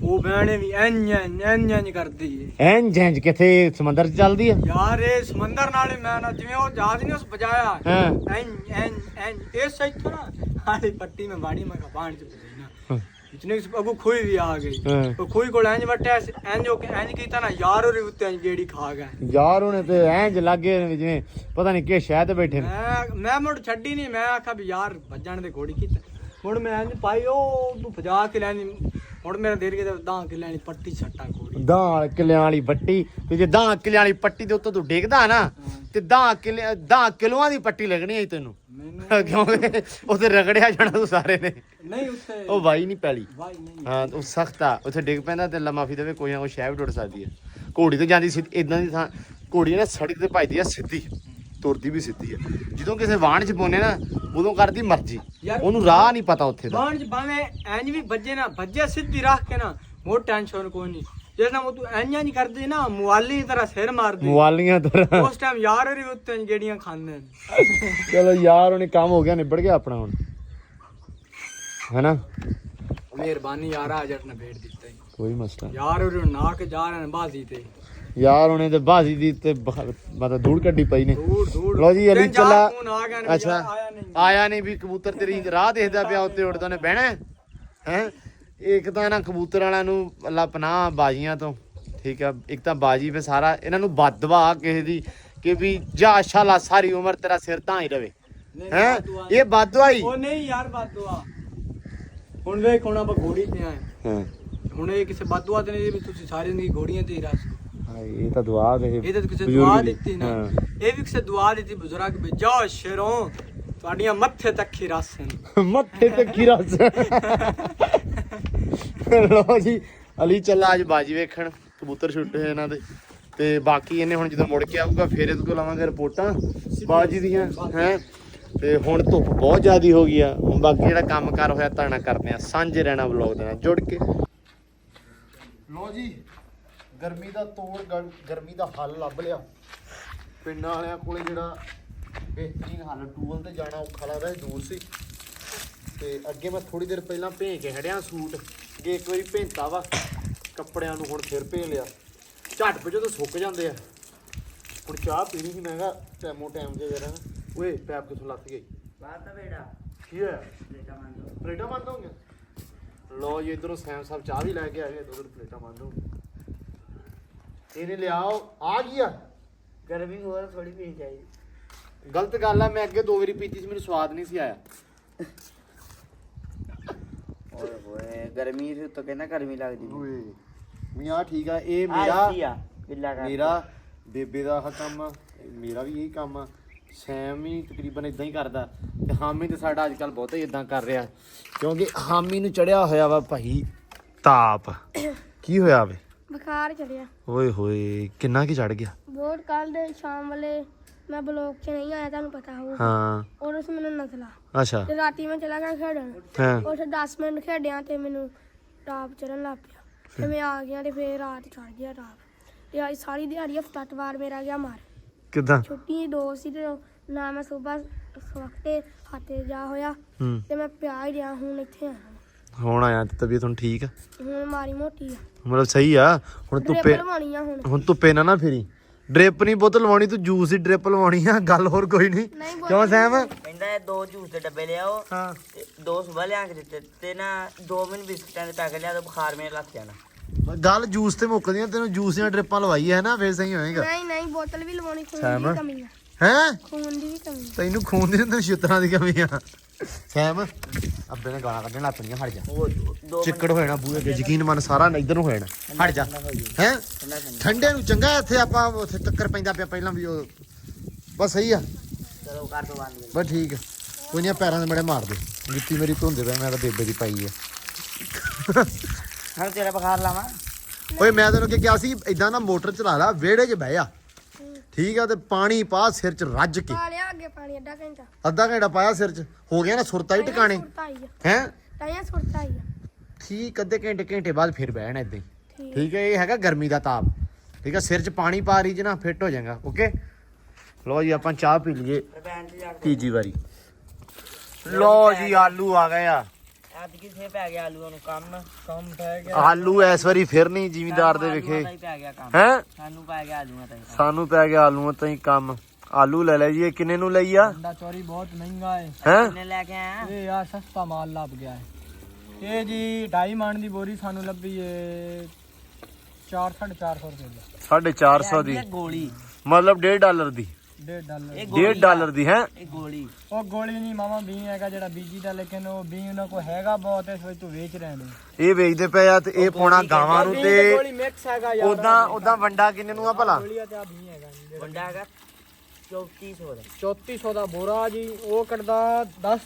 ਉਹ ਬਹਿਣੇ ਵੀ ਐਂ ਕਰਦੀ ਏ ਐਨ ਜੈਂਜ ਕਿੱਥੇ ਸਮੁੰਦਰ ਚ ਚੱਲਦੀ ਆ? ਯਾਰ ਇਹ ਸਮੁੰਦਰ ਨਾਲੇ ਮੈਂ ਨਾ ਜਿਵੇਂ ਉਹ ਜਹਾਜ਼ ਨਹੀਂ ਉਸ ਬਜਾਇਆ ਹਾਂ। ਐਂ ਇਹ ਸਹੀ ਤੋਂ ਨਾ ਹਾਲੀ ਪੱਟੀ में बाड़ी में कपान च बजी ना ਹਾਂ। इतने अगू खोई भी आ गई ਹਾਂ। तो खोई को इंज वट्या इंज कीता ना यार और उत्ते जेड़ी खा गए। ਯਾਰ ਉਹਨੇ ਤੇ ਐਂਜ ਲੱਗੇ ਜਿਵੇਂ ਪਤਾ ਨਹੀਂ ਕਿ ਸ਼ਾਇਦ ਬੈਠੇ ਨੇ। मैं मुड़ छड्डी नहीं, मैं आखा भी यार भजन दे घोड़ी कीता मुड़ मैं इंज पाई ओ तू भजा के लैनी मुड़ मेरा देर के दां के लैनी पट्टी छट्टा घोड़ी ਦਾਂ ਕਿਲਿਆਂ ਵਾਲੀ ਪੱਟੀ ਤੇ ਜੇ ਦਾਂ ਕਿਲਿਆਂ ਵਾਲੀ ਪੱਟੀ ਦੇ ਉੱਤੇ ਤੂੰ ਡਿੱਗਦਾ ਨਾ ਤੇ ਦਾਂ ਕਿਲੋਆਂ ਦੀ ਪੱਟੀ ਲੱਗਣੀ ਹੈ ਤੈਨੂੰ। मैंने ਕਿਉਂਕਿ ਉੱਥੇ ਰਗੜਿਆ ਜਾਣਾ ਤੂੰ ਸਾਰੇ ਨੇ। नहीं उत्ते ਉਹ ਵਾਈ ਨਹੀਂ ਪੈਲੀ। भाई नहीं ਹਾਂ ਉਹ ਸਖਤ ਆ, ਉੱਥੇ ਡਿੱਗ ਪੈਂਦਾ ਤੇ ਮਾਫੀ ਦੇਵੇ ਕੋਈ ਨਾ ਕੋਈ ਸ਼ੈ ਵੀ ਟੁੱਟ ਸਕਦੀ ਹੈ। ਘੋੜੀ ਤੇ ਜਾਂਦੀ ਸਿੱਧੀ ਇਦਾਂ ਦੀ ਥਾਂ ਘੋੜੀ ਨੇ ਸੜਕ ਤੇ ਭਜਦੀ ਆ ਸਿੱਧੀ, ਤੁਰਦੀ ਵੀ ਸਿੱਧੀ ਆ। ਜਦੋਂ ਕਿਸੇ ਵਾਹਣ 'ਚ ਪਾਉਨੇ ਨਾ ਉਦੋਂ ਕਰਦੀ ਮਰਜ਼ੀ, ਯਾਰ ਉਹਨੂੰ ਰਾਹ ਨਹੀਂ ਪਤਾ ਉੱਥੇ ਦਾ। बाण च बावे इंज भी बजे ना बजे सीधी रख के ना मोर टेंशन कोई नहीं जैसे वो तू इंज नहीं कर दे ना मुआली की तरह सिर मार दे ਮਵਾਲੀਆਂ ਤਰ੍ਹਾਂ। उस टाइम यार और उत्ते जेड़ियां खाने हैं। ਚਲੋ ਯਾਰ ਉਹਨੇ ਕੰਮ ਹੋ ਗਿਆ, ਨਿਬੜ ਗਿਆ ਆਪਣਾ ਹੁਣ, ਹੈਨਾ? मेहरबानी यार आ जट ने भेड़ दिता ही ਕੋਈ ਮਸਲਾ ਨਹੀਂ। यार और ना के जा रहे हैं बाजी ते ਯਾਰ ਉਹਨੇ ਤੇ ਬਾਜ਼ੀ ਦੀ ਤੇ ਮਤਲਬ ਧੂੜ ਕੱਢੀ ਪਈ ਨੇ। दूर दूर ਲੋ ਜੀ ਅਲੀ ਚੱਲਾ। आ गया नहीं ਅੱਛਾ आया नहीं ਆਇਆ ਨਹੀਂ ਵੀ ਕਬੂਤਰ ਤੇਰੀ ਰਾਹ ਦੇਖਦਾ ਪਿਆ ਉੱਤੇ ਉੱਡਦਾ ਨੇ ਬਹਿਣਾ ਹੈ। ਇੱਕ ਤਾਂ ਨਾ ਕਬੂਤਰ ਵਾਲਿਆਂ ਨੂੰ ਅੱਲਾ ਪਨਾਹ ਬਾਜ਼ੀਆਂ ਤੋਂ, ਠੀਕ ਆ। ਇੱਕ ਤਾਂ ਬਾਜੀ ਫੇ ਸਾਰਾ ਇਹਨਾਂ ਨੂੰ ਬਦਦੁਆ ਕਿਸੇ ਦੀ ਕਿ ਵੀ ਜਾ ਅੱਛਾ ਸਾਰੀ ਉਮਰ ਤੇਰਾ ਸਿਰ ਤਾਂ ਹੀ ਰਵੇ नहीं, ਹੈ। बददुआ ਇਹ ਬਦਦੁਆ ਹੀ। ओ नहीं यार बददुआ हुन वे कोना बा घोड़ी ते आए ਹਾਂ हुन ये किसे बददुआ ते नहीं भी तुसी सारी जिंदगी घोड़ियां ते ही रस ਇਹ ਤਾਂ ਦੁਆ ਕਿਸੇ ਇਹ ਤਾਂ ਕਿਸੇ ਬਜ਼ੁਰਗ ਦੁਆ ਦੀ। ਦਿੱਤੀ ਨਾ, ਹਾਂ। ਇਹ ਵੀ ਕਿਸੇ ਦੁਆ ਦਿੱਤੀ ਬਜ਼ੁਰਗ ਵੀ ਜਾਓ ਸ਼ੇਰੋਂ ਤੁਹਾਡੀਆਂ ਮੱਥੇ ਤੱਕ ਹੀ ਰਸ ਹਨ। ਮੱਥੇ ਤੇ ਕੀ ਰਸ। ਲੋ ਜੀ ਅਲੀ ਚੱਲਾ ਅੱਜ ਬਾਜੀ ਵੇਖਣ, ਕਬੂਤਰ ਛੁੱਟੇ ਹੋਏ ਇਹਨਾਂ ਦੇ। ਤੇ ਬਾਕੀ ਇਹਨੇ ਹੁਣ ਜਦੋਂ ਮੁੜ ਕੇ ਆਊਗਾ ਫਿਰ ਇਹਦੇ ਕੋਲ ਲਾਵਾਂਗੇ ਰਿਪੋਰਟਾਂ ਬਾਜੀ ਦੀਆਂ ਹੈ। ਤੇ ਹੁਣ ਧੁੱਪ ਬਹੁਤ ਜ਼ਿਆਦੀ ਹੋ ਗਈ ਆ। ਹੁਣ ਬਾਕੀ ਜਿਹੜਾ ਕੰਮ ਕਾਰ ਹੋਇਆ ਤਾਂ ਨਾ ਕਰਦੇ ਆ। ਸਾਂਝੇ ਰਹਿਣਾ ਵਲੌਗ ਦੇ ਨਾਲ ਜੁੜ ਕੇ। ਲੋ ਜੀ ਗਰਮੀ ਦਾ ਤੋੜ ਗਰਮੀ ਦਾ ਹੱਲ ਲੱਭ ਲਿਆ ਪਿੰਡਾਂ ਵਾਲਿਆਂ ਕੋਲੇ, ਜਿਹੜਾ ਬਿਹਤਰੀਨ ਹੱਲ। ਟੂਲ ਤੇ ਜਾਣਾ ਔਖਾ ਲੱਗਦਾ ਸੀ, ਦੂਰ ਸੀ। ਤੇ ਅੱਗੇ ਮੈਂ ਥੋੜੀ ਦੇਰ ਪਹਿਲਾਂ ਭੇਜ ਕੇ ਹੜਿਆ ਸੂਟ, ਅੱਗੇ ਇੱਕ ਵਾਰੀ ਭੇਂਤਾ ਵਾ ਕੱਪੜਿਆਂ ਨੂੰ, ਹੁਣ ਫਿਰ ਭੇਜ ਲਿਆ। ਝੱਟ ਪਿੱਛੋਂ ਤਾਂ ਸੁੱਕ ਜਾਂਦੇ ਆ। ਹੁਣ ਚਾਹ ਪੀਣੀ ਸੀ, ਮੈਂ ਕਿਹਾ ਟਾਈਮ ਜੇ ਜਰਾ। ਓਏ ਪੈਪ ਕਿੱਥੋਂ ਲੱਥ ਗਈ? ਬਾਹਰ ਤਾਂ ਬੇੜਾ ਕੀ ਹੋਇਆ? ਪਲੇਟਾਂ ਮੰਨ ਲਓ। ਪਲੇਟਾਂ ਬੰਦ ਹੋ ਗਈਆਂ। ਲੋ ਜੀ ਇਧਰੋਂ ਸੈਮ ਸਾਹਿਬ ਚਾਹ ਵੀ ਲੈ ਕੇ ਆ ਗਏ, ਉਧਰ ਪਲੇਟਾਂ ਬੰਦ ਹੋ ਗਈਆਂ। ਇਹਨੇ ਲਿਆਓ ਆ ਗਿਆ। ਗਰਮੀ ਹੋਰ ਥੋੜੀ ਪੀਣੀ ਚਾਹੀਦੀ। ਗਲਤ ਗੱਲ ਆ, ਮੈਂ ਅੱਗੇ 2 ਵਾਰੀ ਪੀਤੀ ਸੀ, ਮੈਨੂੰ ਸਵਾਦ ਨਹੀਂ ਸੀ ਆਇਆ। ਓਏ ਹੋਏ ਗਰਮੀ से तो कहना गर्मी लगदी ਓਏ ਮੀਆਂ ਠੀਕ ਆ। ਇਹ मेरा ਮੇਰਾ बिल्ला कर ਮੇਰਾ ਬੇਬੇ ਦਾ ਆਹ ਕੰਮ ਆ, ਮੇਰਾ ਵੀ ਇਹੀ ਕੰਮ ਆ। ਸੈਮ ਵੀ ਤਕਰੀਬਨ ਇਦਾਂ ਹੀ ਕਰਦਾ ਤੇ ਹਾਮੀ ਤੇ ਸਾਡਾ ਅੱਜ ਕੱਲ ਬਹੁਤਾ ਹੀ ਇਦਾਂ ਕਰ ਰਿਹਾ, ਕਿਉਂਕਿ ਹਾਮੀ ਨੂੰ ਚੜਿਆ ਹੋਇਆ ਵਾ ਭਾਈ ਤਾਪ। ਕੀ ਹੋਇਆ ਵੇ? ਬੁਖਾਰ ਚੜਿਆ ਓਏ ਹੋਏ ਕਿੰਨਾ ਕੀ ਚੜ ਗਿਆ? ਬਹੁਤ। ਕੱਲ ਦੇ ਸ਼ਾਮ ਵੇਲੇ ਮੈਂ ਬਲੌਕ 'ਚ ਨਹੀਂ ਆਇਆ, ਤੁਹਾਨੂੰ ਪਤਾ ਹੋਊ। ਹਾਂ ਔਰ ਉਸ ਮੈਨੂੰ ਨਸਲਾ ਅੱਛਾ ਤੇ ਰਾਤੀ ਮੈਂ ਚਲਾ ਗਿਆ ਖੇਡਣ। ਹਾਂ ਉੱਥੇ 10 ਮਿੰਟ ਖੇਡਿਆ ਤੇ ਮੈਨੂੰ ਰਾਤ ਚੜਨ ਲੱਗ ਪਿਆ ਤੇ ਮੈਂ ਆ ਗਿਆ ਤੇ ਫੇਰ ਰਾਤ ਚੜ ਗਿਆ ਰਾਤ। ਤੇ ਅੱਜ ਸਾਰੀ ਦਿਹਾੜੀ ਹਫਤਾਵਾਰ ਮੇਰਾ ਗਿਆ ਮਾਰ। ਕਿੱਦਾਂ? ਛੁੱਟੀ 2 ਸੀ ਤੇ ਨਾ ਮੈਂ ਸਵੇਰ ਵਕਤੇ ਖਾਤੇ ਜਾ ਹੋਇਆ ਹੂੰ ਤੇ ਮੈਂ ਪਿਆ ਹੀ ਰਿਹਾ। ਹੁਣ ਇੱਥੇ ਆਇਆ, ਹੁਣ ਆਇਆ ਤੇ ਤਬੀਅਤ ਹੁਣ ਠੀਕ ਆ? ਹੁਣ ਮਾਰੀ ਮੋਟੀ ਆ। ਮਤਲਬ ਸਹੀ ਆ ਹੁਣ? ਡਰਿਪ ਧੁੱਪੇ ਲਵਾਉਣੀ ਆ ਹੁਣ। ਹੁਣ ਧੁੱਪੇ ਨਾ ਫਿਰੀ। ਡ੍ਰਿਪ ਨਹੀਂ ਬੋਤਲ ਲਵਾਉਣੀ, ਤੂੰ ਜੂਸ ਦੀ ਡ੍ਰਿਪ ਲਵਾਉਣੀ ਆ। ਗੱਲ ਹੋਰ ਕੋਈ ਨਹੀਂ। ਨਹੀਂ ਕਿਉਂ ਸੈਮ? ਕਹਿੰਦਾ ਇਹ 2 ਜੂਸ ਦੇ ਡੱਬੇ ਲਿਆਓ ਹਾਂ ਤੇ 2 ਸਵੇਰ ਲਿਆ ਕੇ ਦਿੱਤੇ ਤੇ ਨਾ 2 ਮਿੰਟ ਬਿਸਕਟਾਂ ਦੇ ਪੈਕਟ ਲਿਆ ਤਾਂ ਬੁਖਾਰ ਮੇਰੇ ਲੱਗ ਜਾਣਾ। ਗੱਲ ਜੂਸ ਤੇ ਮੁੱਕਦੀਆਂ, ਤੈਨੂੰ ਜੂਸ ਦੀਆਂ ਡ੍ਰਿਪਾਂ ਲਵਾਈ ਹੈ ਨਾ, ਫੇਰ ਸਹੀ ਹੋਏਗਾ। ਨਹੀਂ ਬੋਤਲ ਵੀ ਲਵਾਉਣੀ, ਖੂਨ ਸੈਮ? ਦੀ ਕਮੀ ਆ। ਹੈ ਖੂਨ ਦੀ ਵੀ ਕਮੀ ਆ। ਤੈਨੂੰ ਖੂਨ ਦੀ ਤੈਨੂੰ ਛਿੱਤਰਾਂ ਦੀ ਕਮੀ ਆ। ਸੈਮ ਅੱਬੇ ਨੇ ਗਾਲਾਂ ਕੱਢਣ ਲੱਗ ਪਈਆਂ, ਹਟ ਜਾ। ਉਹ 2 ਚਿੱਕੜ ਹੋ ਜਾਣਾ ਬੂਹੇ ਤੇ, ਯਕੀਨ ਮੰਨ ਸਾਰਾ ਇੱਧਰ ਨੂੰ ਹੋ ਜਾਣਾ। ਹਟ ਜਾ ਹੈ। ਠੰਡੇ ਨੂੰ ਚੰਗਾ ਇੱਥੇ ਆਪਾਂ ਉੱਥੇ ਟੱਕਰ ਪੈਂਦਾ ਪਿਆ ਪਹਿਲਾਂ ਵੀ ਉਹ। ਬਸ ਸਹੀ ਆ, ਚਲੋ ਕਰ ਦੋ ਬੰਦ। ਬਸ ਠੀਕ ਆ। ਕੋਈ ਨਹੀਂ ਪੈਰਾਂ ਦੇ ਮੜੇ ਮਾਰ ਦੇ, ਜੁੱਤੀ ਮੇਰੀ ਧੁੰਦੇ ਪਏ, ਮੈਂ ਤਾਂ ਬੇਬੇ ਦੀ ਪਾਈ ਆ। ਹਾਂ ਤੇਰਾ ਬੁਖਾਰ ਲਾਵਾਂ। ਓਏ ਮੈਂ ਤੈਨੂੰ ਕੀ ਕਿਹਾ ਸੀ, ਇਦਾਂ ਨਾ ਮੋਟਰ ਚਲਾ ਲਾ, ਵਿਹੜੇ 'ਚ ਬਹਿ ਜਾ, ਠੀਕ ਆ। ਤੇ ਪਾਣੀ ਪਾ ਸਿਰ 'ਚ ਰੱਜ ਕੇ। ਪਾ ਲਿਆ ਅੱਗੇ ਪਾਣੀ ਅੱਧਾ ਘੰਟਾ ਪਾਇਆ ਸਿਰ 'ਚ, ਹੋ ਗਿਆ ਨਾ ਸੁਰਤਾ ਹੀ ਟਿਕਾਣੇ। ਹੈ ਤਾਇਆ ਸੁਰਤਾ ਹੀ ਆ। ਠੀਕ, ਅੱਧੇ ਘੰਟੇ ਬਾਅਦ ਫਿਰ ਬਹਿਣਾ ਇਦਾਂ ਹੀ। ਠੀਕ। ਠੀਕ ਹੈ, ਇਹ ਹੈਗਾ ਗਰਮੀ ਦਾ ਤਾਪ। ਠੀਕ ਹੈ, ਸਿਰ 'ਚ ਪਾਣੀ ਪਾ ਰਹੀ ਜ ਨਾ, ਫਿੱਟ ਹੋ ਜਾਏਗਾ। ਓਕੇ ਲੋ ਜੀ ਆਪਾਂ ਚਾਹ ਪੀ ਲਈਏ ਤੀਜੀ ਵਾਰੀ। ਲੋ ਜੀ ਆਲੂ ਆ ਗਏ ਆ। ਅੱਜ ਕਿਥੇ ਪੈ ਗਿਆ ਆਲੂਆਂ ਨੂੰ ਕੰਮ ਪੈ ਗਿਆ। ਆਲੂ ਇਸ ਵਾਰੀ ਫਿਰ ਨਹੀਂ ਜ਼ਿਮੀਦਾਰ ਦੇ ਵਿਖੇ ਪੈ ਗਿਆ ਕੰਮ ਹੈ। ਸਾਨੂੰ ਪੈ ਗਿਆ ਆਲੂਆਂ ਤਾਂ ਸਾਨੂੰ ਪੈ ਗਿਆ ਆਲੂਆਂ ਤਾਂ ਹੀ ਕੰਮ। ਆਲੂ ਲੈ ਲੈ ਜੀ। ਇਹ ਕਿੰਨੇ ਨੂੰ ਲਈ ਆ? ਅੰਡਾ ਚੋਰੀ ਬਹੁਤ ਮਹਿੰਗਾ ਹੈ। ਕਿੰਨੇ ਲੈ ਕੇ ਆਇਆ? ਇਹ ਯਾਰ ਸਸਤਾ ਮਾਲ ਲੱਭ ਗਿਆ ਹੈ। ਇਹ ਜੀ 2.5 ਮਣ ਦੀ ਬੋਰੀ ਸਾਨੂੰ ਲੱਭੀ ਏ 4-450 ਰੁਪਏ ਦੀ। 450 ਦੀ ਗੋਲੀ ਮਤਲਬ $1.5 ਦੀ। $1.5 $1.5 ਦੀ ਹੈ। ਇਹ ਗੋਲੀ ਉਹ ਗੋਲੀ ਨਹੀਂ ਮਾਮਾ ਬੀ ਹੈਗਾ ਜਿਹੜਾ ਬੀਜੀ ਦਾ, ਲੇਕਿਨ ਉਹ ਬੀ ਉਹਨਾਂ ਕੋ ਹੈਗਾ ਬਹੁਤ, ਇਸ ਵਿੱਚ ਤੂੰ ਵੇਚ ਰਹੇ ਨੇ। ਇਹ ਵੇਚਦੇ ਪਏ ਆ ਤੇ ਇਹ ਪਾਉਣਾ ਗਾਵਾਂ ਨੂੰ ਤੇ ਗੋਲੀ ਮਿਕਸ ਹੈਗਾ ਯਾਰ। ਉਦਾਂ ਵੰਡਾ ਕਿੰਨੇ ਨੂੰ ਆ ਭਲਾ? ਗੋਲੀਆਂ ਤੇ ਆ ਬੀ ਹੈਗਾ ਵੱਡਾ ਹੈਗਾ 3400 ਦਾ। 3400 ਦਾ ਬੋਰਾ ਜੀ। ਉਹ ਕੱਢਦਾ 10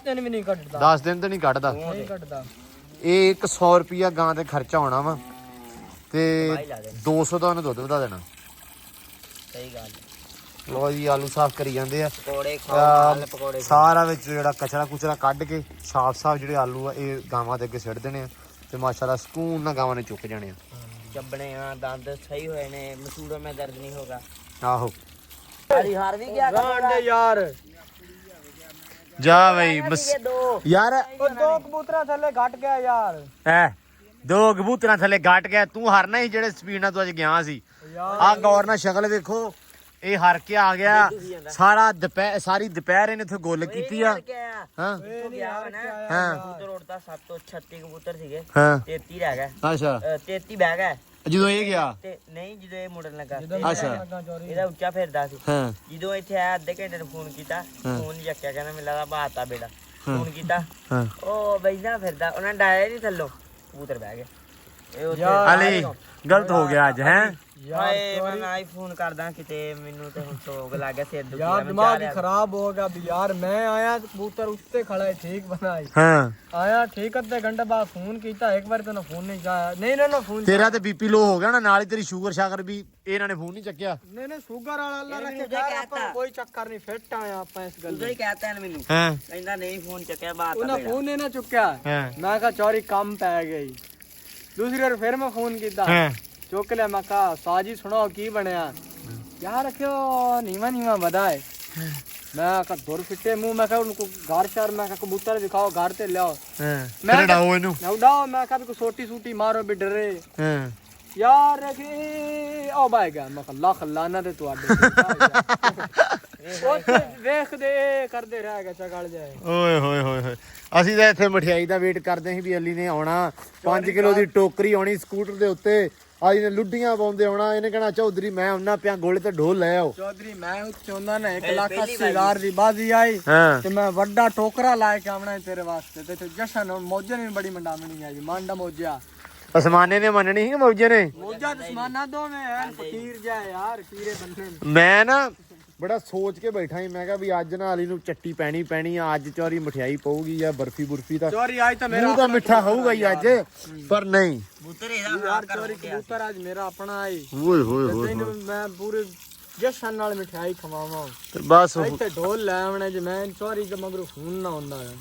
ਦਿਨ ਵੀ ਨਹੀਂ ਕੱਢਦਾ। 10 ਦਿਨ ਤੇ ਨਹੀਂ ਕੱਢਦਾ। ਨਹੀਂ ਕੱਢਦਾ। ਇਹ 100 ਰੁਪਿਆ ਗਾਂ ਤੇ ਖਰਚਾ ਹੋਣਾ ਵਾ ਤੇ 200 ਦਾ ਉਹਨੇ ਦੁੱਧ ਵਧਾ ਦੇਣਾ। ਸਹੀ ਗੱਲ। ਲੋ ਜੀ ਆਲੂ ਸਾਫ਼ ਕਰੀ ਜਾਂਦੇ ਆ। ਪਕੌੜੇ ਖਾਓ ਨਾਲ ਪਕੌੜੇ। ਸਾਰਾ ਵਿੱਚ ਜਿਹੜਾ ਕਚਰਾ ਕੁਚਰਾ ਕੱਢ ਕੇ ਸਾਫ਼ ਜਿਹੜੇ ਆਲੂ ਆ ਇਹ ਗਾਵਾਂ ਦੇ ਅੱਗੇ ਸਿੱਟ ਦੇਣੇ ਆ ਤੇ ਮਾਸ਼ਾਅੱਲਾ ਸਕੂਨ ਨਾਲ ਗਾਵਾਂ ਨੇ ਚੁੱਕ ਜਾਣੇ ਆ। ਚੱਬਣੇ ਆ ਦੰਦ ਸਹੀ ਹੋਏ ਨੇ। ਮਸੂੜੋਂ में दर्द नहीं होगा। ਆਹੋ ਅਲੀ ਹਾਰ ਵੀ ਗਿਆ ਗਾਂਡੇ ਯਾਰ। ਜਾ ਬਈ ਯਾਰ ਉਹ 2 ਕਬੂਤਰਾਂ ਥੱਲੇ ਘਟ ਗਿਆ ਯਾਰ। ਐ 2 ਕਬੂਤਰਾਂ ਥੱਲੇ ਘਟ ਗਿਆ। ਤੂੰ ਹਰਨਾ ਹੀ ਜਿਹੜੇ ਸਪੀਡ ਨਾਲ ਤੂੰ ਅੱਜ ਗਿਆ ਸੀ। ਆ ਗੌਰ ਨਾਲ ਸ਼ਕਲ ਵੇਖੋ। ਇਹ ਹਰ ਕੇ ਆ ਗਿਆ। ਸਾਰੀ ਦੁਪਹਿਰ ਇਹਨੇ ਉੱਥੇ ਗੁੱਲ ਕੀਤੀ ਆ। ਹਾਂ ਹਾਂ ਕਬੂਤਰ ਉੜਦਾ 7 ਤੋਂ 36 ਕਬੂਤਰ ਸੀਗੇ। ਹਾਂ 33 ਰਹਿ ਗਏ। ਅੱਛਾ 33 ਬਹਿ ਗਏ ਜਦੋਂ ਇਹ ਗਿਆ ਤੇ ਨਹੀਂ ਜਦੋਂ ਇਹ ਮੁੜਨ ਲੱਗਾ ਅੱਛਾ ਇਹਦਾ ਉੱਚਾ ਫਿਰਦਾ ਸੀ। ਹਾਂ ਜਦੋਂ ਇੱਥੇ ਆਇਆ ਅੱਧੇ ਘੰਟੇ ਨੂੰ ਫੋਨ ਕੀਤਾ। ਫੋਨ ਨਹੀਂ ਚੱਕਿਆ। ਕਹਿੰਦਾ ਮੈਨੂੰ ਲੱਗਦਾ ਬਾਤਾ ਬੇੜਾ। ਫੋਨ ਕੀਤਾ ਹਾਂ ਉਹ ਬੈਠਾ ਫਿਰਦਾ। ਉਹਨਾਂ ਨੇ ਡਾਇਆ ਨਹੀਂ ਥੱਲੋਂ। ਕਬੂਤਰ ਬਹਿ ਗਏ। ਇਹ ਉੱਥੇ ਅਲੀ ਗਲਤ ਹੋ ਗਿਆ ਅੱਜ ਹੈ। ਹਾਏ ਮੈਂ ਆਈਫੋਨ ਕਰਦਾ ਕਿਤੇ ਮੈਨੂੰ ਤੇ ਹੁਣ ਸੋਗ ਲੱਗ ਗਿਆ। ਸਿਰ ਦੁਖਿਆ। यार दिमाग ही खराब हो गया भी यार। मैं आया कबूतर उससे खड़ा है ठीक बनाई। ਹਾਂ आया ठीक अद्धे घंटे बाद फोन किया। एक बार तेन फोन नहीं जाया। नहीं ना फोन ਤੇਰਾ ਤੇ ਬੀਪੀ ਲੋ ਹੋ ਗਿਆ ਨਾ ਨਾਲ ਹੀ ਤੇਰੀ ਸ਼ੂਗਰ ਸ਼ਾਗਰ ਵੀ ਇਹਨਾਂ ਨੇ ਫੋਨ ਨਹੀਂ ਚੱਕਿਆ। नहीं शुगर वाला अल्लाह रखे यार। अपन कोई चक्कर नहीं फिट आया ਆਪਾਂ ਇਸ ਗੱਲ ਉਦੋਂ ਹੀ ਕਹਿਤਾ ਇਹਨੇ ਮੈਨੂੰ। ਹਾਂ ਕਹਿੰਦਾ ਨਹੀਂ ਫੋਨ ਚੱਕਿਆ ਬਾਤ ਉਹਨਾਂ ਫੋਨ ਨਹੀਂ ਨਾ ਚੁੱਕਿਆ। ਹਾਂ ਮੈਂ ਕਿਹਾ ਚੋਰੀ ਕੰਮ ਪੈ ਗਈ। ਦੂਸਰੀ ਵਾਰ ਫਿਰ ਮੈਂ ਫੋਨ ਕੀਤਾ। ਹਾਂ ਚੁੱਕ ਲਿਆ। ਮੈਂ ਕਿਹਾ ਸਾਜੀ ਸੁਣਾਓ ਕੀ ਬਣਿਆ ਯਾਰ। ਰੱਖਿਓ ਨੀਵਾ ਵਧਾਏ। ਮੈਂ ਕਿਹਾ ਦੁਰ ਫਿੱਟੇ ਮੂੰਹ। ਮੈਂ ਕਿਹਾ ਉਹਨੂੰ ਘਰ ਚਾਰ। ਮੈਂ ਕਿਹਾ ਕਬੂਤਰ ਦਿਖਾਓ ਘਰ ਤੇ ਲਿਆਓ। ਮੈਂ ਡਾਓ ਇਹਨੂੰ ਨਾ ਉਡਾਓ। ਮੈਂ ਕਿਹਾ ਵੀ ਕੋਈ ਛੋਟੀ ਸੂਟੀ ਮਾਰੋ ਵੀ ਡਰੇ ਹਾਂ ਯਾਰ। ਰੱਖੀ ਉਹ ਬਾਈ ਗਿਆ। ਮੈਂ ਕਿਹਾ ਲੱਖ ਲਾਨਾ ਤੇ ਤੁਹਾਡੇ ਉੱਥੇ ਵੇਖਦੇ ਕਰਦੇ ਰਹਿ ਗਏ ਚਗਲ ਜਾਏ। ਓਏ ਹੋਏ ਹੋਏ ਹੋਏ। ਅਸੀਂ ਤਾਂ ਇੱਥੇ ਮਠਿਆਈ ਦਾ ਵੇਟ ਕਰਦੇ ਸੀ ਵੀ ਅਲੀ ਨੇ ਆਉਣਾ। 5 ਕਿਲੋ ਦੀ ਟੋਕਰੀ ਆਉਣੀ ਸਕੂਟਰ ਦੇ ਉੱਤੇ। ਅੱਜ ਨੇ ਲੁੱਡੀਆਂ ਪਾਉਂਦੇ ਆਉਣਾ। ਇਹਨੇ ਕਹਿਣਾ ਚੌਧਰੀ ਮੈਂ ਉਹਨਾਂ ਪਿਆ ਗੋਲੇ ਤੇ ਢੋਲ ਲੈ ਆਓ। ਚੌਧਰੀ ਮੈਂ ਉੱਥੇ ਉਹਨਾਂ ਨੇ 1,80,000 ਦੀ ਬਾਜ਼ੀ ਆਈ ਹਾਂ ਤੇ ਮੈਂ ਵੱਡਾ ਟੋਕਰਾ ਲਾ ਕੇ ਆਉਣਾ ਤੇਰੇ ਵਾਸਤੇ। ਤੇ ਜਸ਼ਨ ਮੌਜੇ ਨੇ ਵੀ ਬੜੀ ਮੰਡਾਮਣੀ ਆਈ। ਮਾਂਡਾ ਮੌਜਾ ਅਸਮਾਨੇ ਨੇ ਮੰਨਣੀ ਸੀ ਮੌਜੇ ਨੇ। ਮੌਜਾ ਤੇ ਸਮਾਨਾ ਦੋਵੇਂ ਐਨ ਫਕੀਰ ਜਾ ਯਾਰ। ਕੀਰੇ ਬੰਦੇ ਮੈਂ ਨਾ ਬੜਾ ਸੋਚ ਕੇ ਬੈਠਾ ਸੀ। ਮੈਂ ਕਿਹਾ ਵੀ ਅੱਜ ਨਾ ਅਲੀ ਨੂੰ ਚੱਟੀ ਪੈਣੀ ਆ। ਅੱਜ ਚੋਰੀ ਮਠਿਆਈ ਪਊਗੀ ਜਾਂ ਬਰਫੀ ਬੁਰਫੀ ਤਾਂ ਚੋਰੀ ਅੱਜ ਤਾਂ ਮੇਰਾ ਮੂੰਹ ਤਾਂ ਮਿੱਠਾ ਹੋਊਗਾ ਹੀ ਅੱਜ। ਪਰ ਨਹੀਂ ਕਬੂਤਰ ਇਹਦਾ ਯਾਰ ਚੋਰੀ ਕਬੂਤਰ ਅੱਜ ਮੇਰਾ ਆਪਣਾ ਆਈ। ਓਏ ਹੋਏ ਹੋਏ ਤੈਨੂੰ ਮੈਂ ਪੂਰੇ ਜਸ਼ਨ ਨਾਲ ਮਠਿਆਈ ਖਵਾਵਾਂ। ਤੇ ਬਸ ਇੱਥੇ ਢੋਲ ਲੈ ਆਉਣੇ ਜੇ ਮੈਂ ਚੋਰੀ ਤੇ ਮਗਰੋਂ ਫੋਨ ਨਾ ਹੁੰਦਾ ਆ।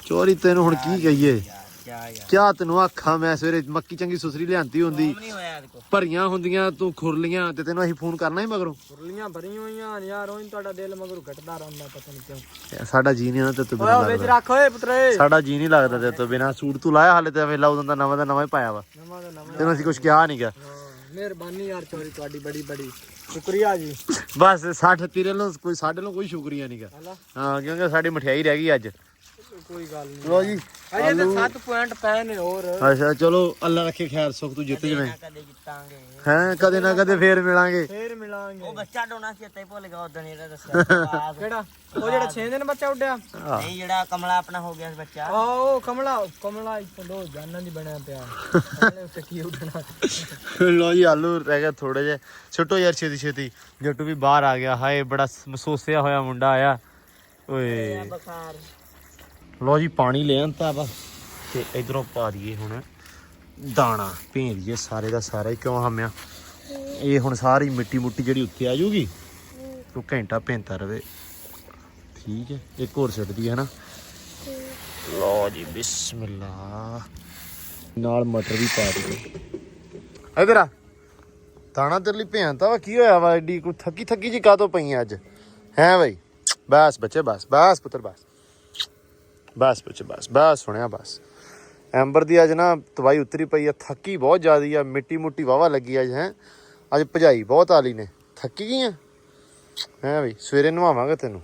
ਚੋਰੀ ਤੈਨੂੰ ਹੁਣ ਕੀ ਕਹੀਏ। ਕਿਆ ਯਾਰ ਕਿਆ ਤੈਨੂੰ ਆਖਾਂ। ਮੈਂ ਸਵੇਰੇ ਮੱਕੀ ਚੰਗੀ ਸੁਸਰੀ ਲਿਆਂਤੀ ਹੁੰਦੀ ਨਹੀਂ ਹੋਇਆ ਇਹਦੇ ਕੋਲ। ਭਰੀਆਂ ਹੁੰਦੀਆਂ ਤੂੰ ਖੁਰਲੀਆਂ ਤੇ ਤੈਨੂੰ ਅਸੀਂ ਫੋਨ ਕਰਨਾ ਸੀ ਮਗਰੋਂ। ਕੁਰਲੀਆਂ ਭਰੀਆਂ ਹੋਈਆਂ ਯਾਰ। ਉਹੀ ਤੁਹਾਡਾ ਦਿਲ ਮਗਰੋਂ ਘਟਦਾ ਰਹਿੰਦਾ ਪਤਾ ਨਹੀਂ ਕਿਉਂ। ਸਾਡਾ ਜੀ ਨਹੀਂ ਨਾ ਤੇ ਤੂੰ ਓਏ ਵਿੱਚ ਰੱਖ ਓਏ ਪੁੱਤਰੇ। ਸਾਡਾ ਜੀ ਨਹੀਂ ਲੱਗਦਾ ਤੇ ਤੋਂ ਬਿਨਾ ਸੂਟ ਤੂੰ ਲਾਇਆ ਹਾਲੇ ਤੇ ਵੇਲਾ ਉਦੋਂ ਦਾ ਨਵਾਂ ਹੀ ਪਾਇਆ ਵਾ। ਨਵਾਂ ਦਾ ਨਵਾਂ। ਤੈਨੂੰ ਅਸੀਂ ਕੁਝ ਕਿਹਾ ਨਹੀਂਗਾ। ਮਿਹਰਬਾਨੀ ਯਾਰ ਚੋਰੀ ਤੁਹਾਡੀ ਬੜੀ ਸ਼ੁਕਰੀਆ ਜੀ। ਬਸ 60 ਤੇਰੇ ਨੂੰ ਕੋਈ ਸਾਡੇ ਨੂੰ ਕੋਈ ਸ਼ੁਕਰੀਆ ਨਹੀਂਗਾ। ਹਾਂ ਕਿਉਂਕਿ ਸਾਡੀ ਮਠਿਆਈ ਰਹਿ ਗਈ ਅੱਜ। ਕੋਈ ਗੱਲ ਨਹੀਂ। ਲੋ ਜੀ ਅਜੇ ਤਾਂ 7 ਪੁਆਇੰਟ ਪਏ ਨੇ ਹੋਰ। ਅੱਛਾ ਚਲੋ ਅੱਲਾ ਰੱਖੇ ਖੈਰ ਸੁਖ ਤੂੰ ਜਿੱਤ ਜਵੇਂ ਕਦੇ ਜਿੱਤਾਂਗੇ। ਹੈ ਕਦੇ ਨਾ ਕਦੇ ਫੇਰ ਮਿਲਾਂਗੇ। ਫੇਰ ਮਿਲਾਂਗੇ। ਉਹ ਬੱਚਾ ਡੋਣਾ ਸੀ ਤੇ ਭੁੱਲ ਗਿਆ ਉਦੋਂ ਇਹਦਾ ਦੱਸਿਆ। ਕਿਹੜਾ ਉਹ ਜਿਹੜਾ 6 ਦਿਨ ਬੱਚਾ ਉੱਡਿਆ। ਨਹੀਂ ਜਿਹੜਾ ਕਮਲਾ ਆਪਣਾ ਹੋ ਗਿਆ ਸੀ ਬੱਚਾ। ਉਹ ਕਮਲਾ ਇੱਕ ਦੋ ਜਾਨਾਂ ਦੀ ਬਣਿਆ ਪਿਆ। ਕਮਲੇ ਉੱਤੇ ਕੀ ਉੱਡਣਾ। ਲੋ ਜੀ ਆਲੂ ਰਹਿ ਗਿਆ ਥੋੜੇ ਜਿਹੇ। ਛੁੱਟੋ ਯਾਰ ਛੇਤੀ ਜੱਟੂ ਵੀ ਬਾਹਰ ਆ ਗਿਆ। ਹਾਏ ਬੜਾ ਮਸੋਸਿਆ ਹੋਇਆ ਮੁੰਡਾ ਆਇਆ ਓਏ। ਬੁਖਾਰ ਲੋ ਜੀ ਪਾਣੀ ਲੈ ਆਂਤਾ ਬਸ ਤੇ ਇਧਰੋਂ ਪਾ ਦਈਏ ਹੁਣ ਦਾਣਾ ਭੇਜ ਦਈਏ ਸਾਰੇ ਦਾ ਸਾਰਾ ਹੀ। ਕਿਉਂ ਹਮਿਆ ਇਹ ਹੁਣ ਸਾਰੀ ਮਿੱਟੀ ਮੁੱਟੀ ਜਿਹੜੀ ਉੱਤੇ ਆ ਜੂਗੀ ਤੂੰ ਘੰਟਾ ਭੇਂਤਾ ਰਵੇ। ਠੀਕ ਹੈ ਇੱਕ ਹੋਰ ਛੱਡ ਦਈਏ ਹਨਾ। ਲੋ ਜੀ ਬਿਸਮਿਲ੍ਲਾ ਨਾਲ ਮਟਰ ਵੀ ਪਾ ਦਈਏ। ਇਧਰ ਆ ਦਾਣਾ ਤੇਰੇ ਲਈ ਭਿਆਨਤਾ ਵਾ ਕੀ ਹੋਇਆ ਵਾ ਐਡੀ ਕੋਈ ਥੱਕੀ ਜੀ ਕਾਹਤੋਂ ਪਈ ਅੱਜ ਹੈ ਬਈ ਬਸ ਬੱਚੇ ਬਸ ਪੁੱਤਰ ਬਸ ਬੱਚੇ ਬਸ ਸੁਣਿਆ ਬਸ ਐਂਬਰ ਦੀ ਅੱਜ ਨਾ ਤਬਾਈ ਉਤਰੀ ਪਈ ਆ ਥੱਕੀ ਬਹੁਤ ਜ਼ਿਆਦੀ ਆ ਮਿੱਟੀ ਮੁੱਟੀ ਵਾਵਾ ਲੱਗੀ ਅੱਜ ਹੈ ਅੱਜ ਭਜਾਈ ਬਹੁਤ ਆਲੀ ਨੇ ਥੱਕੀ ਗਈ ਆ ਹੈ ਬਈ ਸਵੇਰੇ ਨਵਾਵਾਂਗੇ ਤੈਨੂੰ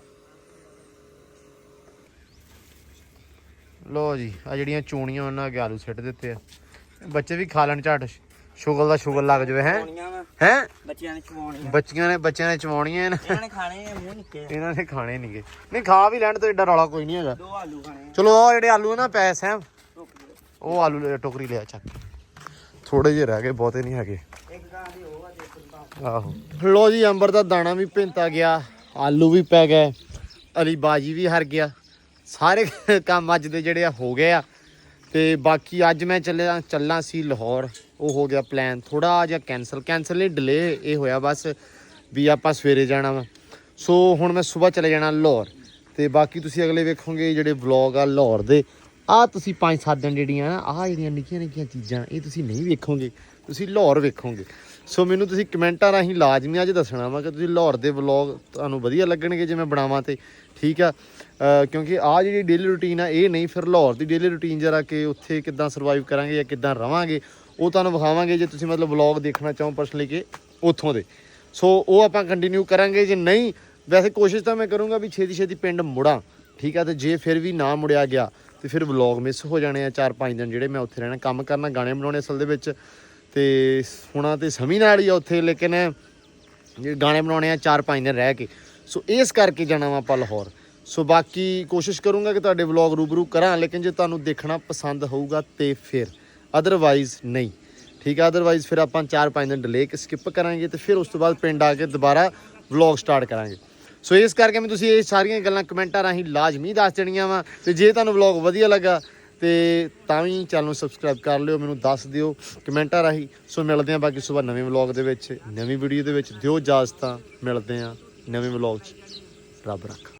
ਲੋ ਜੀ ਆ ਜਿਹੜੀਆਂ ਚੂਣੀਆਂ ਉਹਨਾਂ ਅੱਗੇ ਆਲੂ ਸਿੱਟ ਦਿੱਤੇ ਆ ਬੱਚੇ ਵੀ ਖਾ ਲੈਣ ਝੱਟ ਸ਼ੁਗਲ ਲੱਗ ਜਾਵੇ ਹੈ ਬੱਚਿਆਂ ਨੇ ਚਵਾਉਣੀਆਂ ਬੱਚਿਆਂ ਨੇ ਚਵਾਉਣੀਆਂ ਇਹਨਾਂ ਨੇ ਖਾਣੇ ਆ ਮੂੰਹ ਨਿੱਕੇ ਇਹਨਾਂ ਨੇ ਖਾਣੇ ਨਹੀਂਗੇ ਨਹੀਂ ਖਾ ਵੀ ਲੈਣ ਤੇ ਏਡਾ ਰੌਲਾ ਕੋਈ ਨਹੀਂ ਹੈਗਾ 2 ਆਲੂ ਖਾਣੇ ਚਲੋ ਉਹ ਜਿਹੜੇ ਆਲੂ ਨਾ ਪੈ ਸੈਮ ਉਹ ਆਲੂ ਟੋਕਰੀ ਲਿਆ ਚੱਕ ਥੋੜੇ ਜਿਹੇ ਰਹਿ ਗਏ ਬਹੁਤੇ ਨਹੀਂ ਹੈਗੇ ਇੱਕ ਗਾਂ ਦੀ ਉਹ ਆ ਦੇਖੋ ਆਹੋ ਲੋ ਜੀ ਅੰਬਰ ਦਾ ਦਾਣਾ ਵੀ ਭਿੰਤਾ ਗਿਆ ਆਲੂ ਵੀ ਪੈ ਗਏ ਅਲੀ ਬਾਜੀ ਵੀ ਹਰ ਗਿਆ ਸਾਰੇ ਕੰਮ ਅੱਜ ਦੇ ਜਿਹੜੇ ਆ ਹੋ ਗਏ ਆ ਤੇ ਬਾਕੀ ਅੱਜ ਮੈਂ ਚੱਲਾਂ ਸੀ ਲਾਹੌਰ ਉਹ ਹੋ ਗਿਆ ਪਲਾਨ ਥੋੜਾ ਜਿਹਾ ਕੈਂਸਲ ਨਹੀਂ ਡਿਲੇ ਇਹ ਹੋਇਆ ਬਸ ਵੀ ਆਪਾਂ ਸਵੇਰੇ ਜਾਣਾ ਵਾ ਸੋ ਹੁਣ ਮੈਂ ਸਵੇਰ ਚਲੇ ਜਾਣਾ ਲਾਹੌਰ ਤੇ ਬਾਕੀ ਤੁਸੀਂ ਅਗਲੇ ਵੇਖੋਗੇ ਜਿਹੜੇ ਵਲੌਗ ਆ ਲਾਹੌਰ ਦੇ ਆਹ ਤੁਸੀਂ 5-7 ਦਿਨ ਜਿਹੜੀਆਂ ਨਾ ਆਹ ਜਿਹੜੀਆਂ ਨਿੱਕੀਆਂ ਚੀਜ਼ਾਂ ਇਹ ਤੁਸੀਂ ਨਹੀਂ ਵੇਖੋਗੇ ਤੁਸੀਂ ਲਾਹੌਰ ਵੇਖੋਗੇ ਸੋ ਮੈਨੂੰ ਤੁਸੀਂ ਕਮੈਂਟਾਂ ਰਾਹੀਂ ਲਾਜ਼ਮੀ ਅੱਜ ਦੱਸਣਾ ਵਾ ਕਿ ਤੁਸੀਂ ਲਾਹੌਰ ਦੇ ਵਲੌਗ ਤੁਹਾਨੂੰ ਵਧੀਆ ਲੱਗਣਗੇ ਜੇ ਮੈਂ ਬਣਾਵਾਂ ਤੇ ਠੀਕ ਆ ਕਿਉਂਕਿ ਆਹ ਜਿਹੜੀ ਡੇਲੀ ਰੂਟੀਨ ਆ ਇਹ ਨਹੀਂ ਫਿਰ ਲਾਹੌਰ ਦੀ ਡੇਲੀ ਰੂਟੀਨ ਜਰਾ ਕਿ ਉੱਥੇ ਕਿੱਦਾਂ ਸਰਵਾਈਵ ਕਰਾਂਗੇ ਜਾਂ ਕਿੱਦਾਂ ਰਵਾਂਗੇ ਉਹ ਤੁਹਾਨੂੰ ਵਿਖਾਵਾਂਗੇ ਜੇ ਤੁਸੀਂ ਮਤਲਬ ਵਲੌਗ ਦੇਖਣਾ ਚਾਹੋ ਪਰਸਨਲੀ ਕਿ ਉੱਥੋਂ ਦੇ ਸੋ ਉਹ ਆਪਾਂ ਕੰਟੀਨਿਊ ਕਰਾਂਗੇ ਜੇ ਨਹੀਂ ਵੈਸੇ ਕੋਸ਼ਿਸ਼ ਤਾਂ ਮੈਂ ਕਰੂੰਗਾ ਵੀ ਛੇਤੀ ਛੇਤੀ ਪਿੰਡ ਮੁੜਾਂ ਠੀਕ ਆ ਤੇ ਜੇ ਫਿਰ ਵੀ ਨਾ ਮੁੜਿਆ ਗਿਆ ਤੇ ਫਿਰ ਵਲੌਗ ਮਿਸ ਹੋ ਜਾਣੇ ਆ 4-5 ਦਿਨ ਜਿਹੜੇ ਮੈਂ ਉੱਥੇ ਰਹਿਣਾ ਕੰਮ ਕਰਨਾ ਗਾਣੇ ਬਣਾਉਣੇ ਅਸਲ ਦੇ ਵਿੱਚ ਤੇ ਹੁਣਾਂ ਤੇ ਸਮੀ ਨਾਲ ਹੀ ਆ ਉੱਥੇ ਲੇਕਿਨ ਜੇ ਗਾਣੇ ਬਣਾਉਣੇ ਆ 4-5 ਦਿਨ ਰਹਿ ਕੇ ਸੋ ਇਸ ਕਰਕੇ ਜਾਣਾ ਵਾ ਆਪਾਂ ਲਾਹੌਰ ਸੋ ਬਾਕੀ ਕੋਸ਼ਿਸ਼ ਕਰੂੰਗਾ ਕਿ ਤੁਹਾਡੇ ਵਲੌਗ ਰੂਬਰੂ ਕਰਾਂ ਲੇਕਿਨ ਜੇ ਤੁਹਾਨੂੰ ਦੇਖਣਾ ਪਸੰਦ ਹੋਊਗਾ ਤੇ ਫਿਰ ਅਦਰਵਾਈਜ਼ ਨਹੀਂ ਠੀਕ ਆ ਅਦਰਵਾਈਜ਼ ਫਿਰ ਆਪਾਂ 4-5 ਦਿਨ ਡਿਲੇ ਸਕਿਪ ਕਰਾਂਗੇ ਤੇ ਫਿਰ ਉਸ ਤੋਂ ਬਾਅਦ ਪਿੰਡ ਆ ਕੇ ਦੁਬਾਰਾ ਵਲੌਗ ਸਟਾਰਟ ਕਰਾਂਗੇ ਸੋ ਇਸ ਕਰਕੇ ਮੈਂ ਤੁਸੀਂ ਇਹ ਸਾਰੀਆਂ ਗੱਲਾਂ ਕਮੈਂਟਾਂ ਰਾਹੀਂ ਲਾਜ਼ਮੀ ਦੱਸ ਦੇਣੀਆਂ ਵਾ ਤੇ ਜੇ ਤੁਹਾਨੂੰ ਵਲੌਗ ਵਧੀਆ ਲੱਗਾ ਤੇ ਤਾਂ ਵੀ ਚੈਨਲ ਨੂੰ ਸਬਸਕ੍ਰਾਈਬ ਕਰ ਲਿਓ ਮੈਨੂੰ ਦੱਸ ਦਿਓ ਕਮੈਂਟਾਂ ਰਾਹੀਂ ਸੋ ਮਿਲਦੇ ਹਾਂ ਬਾਕੀ ਸਵੇਰ ਨਵੇਂ ਵਲੌਗ ਦੇ ਵਿੱਚ ਨਵੀਂ ਵੀਡੀਓ ਦੇ ਵਿੱਚ ਦਿਓ ਇਜਾਜ਼ਤਾਂ ਮਿਲਦੇ ਹਾਂ ਨਵੇਂ ਵਲੌਗ 'ਚ ਰੱਬ ਰੱਖਾ